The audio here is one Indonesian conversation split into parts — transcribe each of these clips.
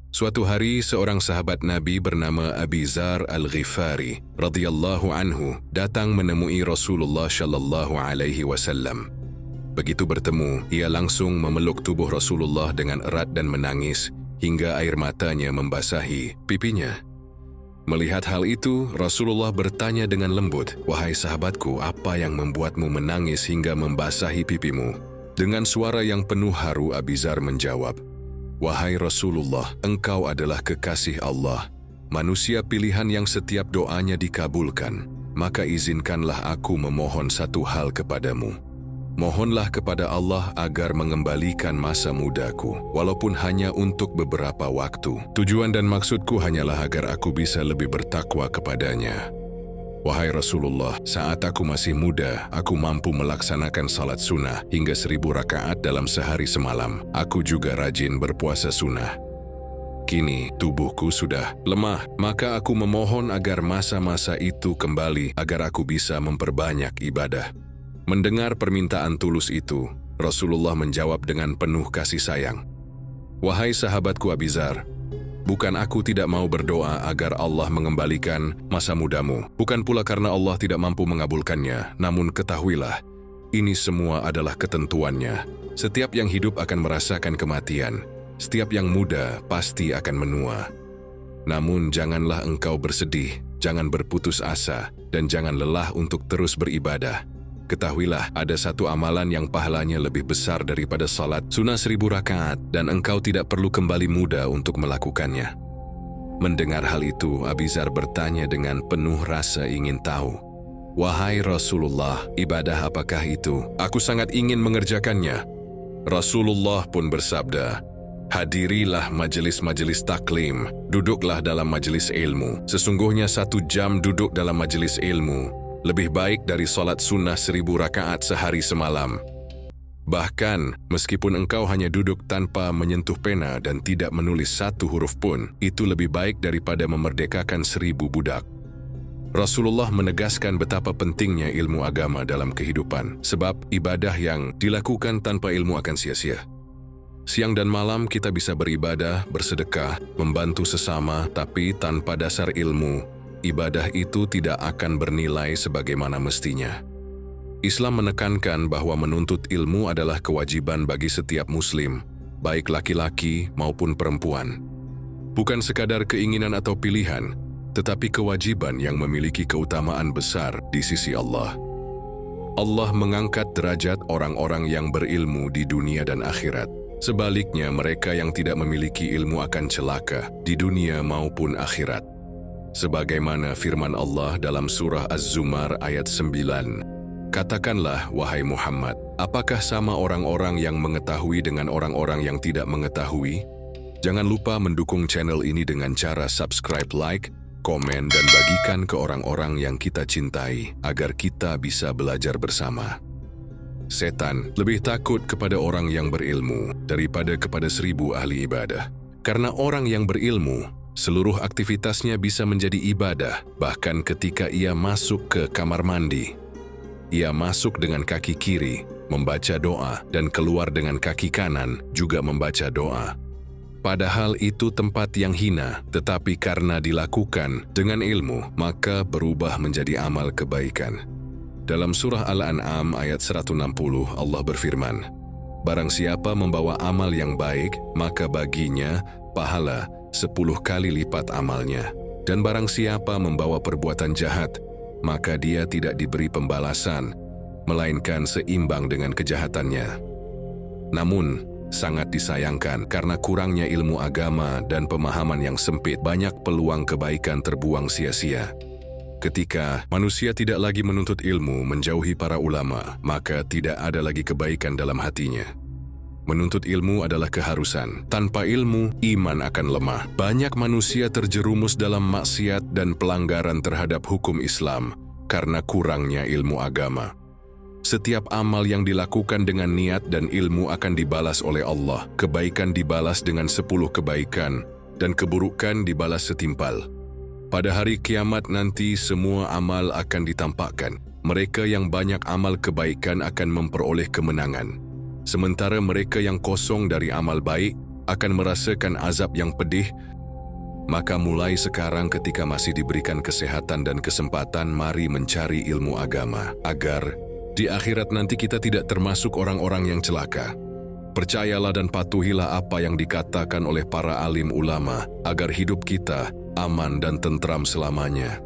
Suatu hari seorang sahabat Nabi bernama Abi Dzar Al-Ghifari radhiyallahu anhu datang menemui Rasulullah shallallahu alaihi wasallam. Begitu bertemu, ia langsung memeluk tubuh Rasulullah dengan erat dan menangis hingga air matanya membasahi pipinya. Melihat hal itu, Rasulullah bertanya dengan lembut, "Wahai sahabatku, apa yang membuatmu menangis hingga membasahi pipimu?" Dengan suara yang penuh haru, Abi Dzar menjawab, "Wahai Rasulullah, engkau adalah kekasih Allah, manusia pilihan yang setiap doanya dikabulkan. Maka izinkanlah aku memohon satu hal kepadamu. Mohonlah kepada Allah agar mengembalikan masa mudaku, walaupun hanya untuk beberapa waktu. Tujuan dan maksudku hanyalah agar aku bisa lebih bertakwa kepadanya. Wahai Rasulullah, saat aku masih muda, aku mampu melaksanakan salat sunnah hingga 1000 rakaat dalam sehari semalam. Aku juga rajin berpuasa sunnah. Kini, tubuhku sudah lemah, maka aku memohon agar masa-masa itu kembali agar aku bisa memperbanyak ibadah." Mendengar permintaan tulus itu, Rasulullah menjawab dengan penuh kasih sayang, "Wahai sahabatku Abi Dzar, bukan aku tidak mau berdoa agar Allah mengembalikan masa mudamu, bukan pula karena Allah tidak mampu mengabulkannya, namun ketahuilah, ini semua adalah ketentuannya. Setiap yang hidup akan merasakan kematian, setiap yang muda pasti akan menua. Namun janganlah engkau bersedih, jangan berputus asa, dan jangan lelah untuk terus beribadah. Ketahuilah, ada satu amalan yang pahalanya lebih besar daripada salat sunnah 1000 rakaat, dan engkau tidak perlu kembali muda untuk melakukannya." Mendengar hal itu, Abi Dzar bertanya dengan penuh rasa ingin tahu, "Wahai Rasulullah, ibadah apakah itu? Aku sangat ingin mengerjakannya." Rasulullah pun bersabda, "Hadirilah majelis-majelis taklim, duduklah dalam majelis ilmu. Sesungguhnya 1 jam duduk dalam majelis ilmu lebih baik dari salat sunnah 1000 rakaat sehari semalam. Bahkan, meskipun engkau hanya duduk tanpa menyentuh pena dan tidak menulis satu huruf pun, itu lebih baik daripada memerdekakan 1000 budak." Rasulullah menegaskan betapa pentingnya ilmu agama dalam kehidupan, sebab ibadah yang dilakukan tanpa ilmu akan sia-sia. Siang dan malam kita bisa beribadah, bersedekah, membantu sesama, tapi tanpa dasar ilmu, ibadah itu tidak akan bernilai sebagaimana mestinya. Islam menekankan bahwa menuntut ilmu adalah kewajiban bagi setiap muslim, baik laki-laki maupun perempuan. Bukan sekadar keinginan atau pilihan, tetapi kewajiban yang memiliki keutamaan besar di sisi Allah. Allah mengangkat derajat orang-orang yang berilmu di dunia dan akhirat. Sebaliknya, mereka yang tidak memiliki ilmu akan celaka di dunia maupun akhirat. Sebagaimana firman Allah dalam surah Az-Zumar ayat 9, "Katakanlah, wahai Muhammad, apakah sama orang-orang yang mengetahui dengan orang-orang yang tidak mengetahui?" Jangan lupa mendukung channel ini dengan cara subscribe, like, komen, dan bagikan ke orang-orang yang kita cintai agar kita bisa belajar bersama. Setan lebih takut kepada orang yang berilmu daripada kepada 1000 ahli ibadah. Karena orang yang berilmu, seluruh aktivitasnya bisa menjadi ibadah, bahkan ketika ia masuk ke kamar mandi. Ia masuk dengan kaki kiri, membaca doa, dan keluar dengan kaki kanan, juga membaca doa. Padahal itu tempat yang hina, tetapi karena dilakukan dengan ilmu, maka berubah menjadi amal kebaikan. Dalam surah Al-An'am ayat 160, Allah berfirman, "Barang siapa membawa amal yang baik, maka baginya pahala 10 kali lipat amalnya. Dan barang siapa membawa perbuatan jahat, maka dia tidak diberi pembalasan, melainkan seimbang dengan kejahatannya." Namun, sangat disayangkan karena kurangnya ilmu agama dan pemahaman yang sempit, banyak peluang kebaikan terbuang sia-sia. Ketika manusia tidak lagi menuntut ilmu, menjauhi para ulama, maka tidak ada lagi kebaikan dalam hatinya. Menuntut ilmu adalah keharusan. Tanpa ilmu, iman akan lemah. Banyak manusia terjerumus dalam maksiat dan pelanggaran terhadap hukum Islam karena kurangnya ilmu agama. Setiap amal yang dilakukan dengan niat dan ilmu akan dibalas oleh Allah. Kebaikan dibalas dengan 10 kebaikan, dan keburukan dibalas setimpal. Pada hari kiamat nanti, semua amal akan ditampakkan. Mereka yang banyak amal kebaikan akan memperoleh kemenangan. Sementara mereka yang kosong dari amal baik akan merasakan azab yang pedih. Maka mulai sekarang ketika masih diberikan kesehatan dan kesempatan, mari mencari ilmu agama, agar di akhirat nanti kita tidak termasuk orang-orang yang celaka. Percayalah dan patuhilah apa yang dikatakan oleh para alim ulama, agar hidup kita aman dan tentram selamanya.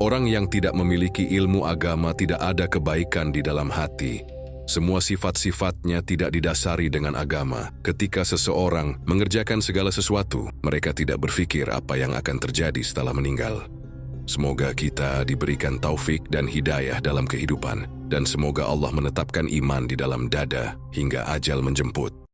Orang yang tidak memiliki ilmu agama tidak ada kebaikan di dalam hati. Semua sifat-sifatnya tidak didasari dengan agama. Ketika seseorang mengerjakan segala sesuatu, mereka tidak berpikir apa yang akan terjadi setelah meninggal. Semoga kita diberikan taufik dan hidayah dalam kehidupan, dan semoga Allah menetapkan iman di dalam dada hingga ajal menjemput.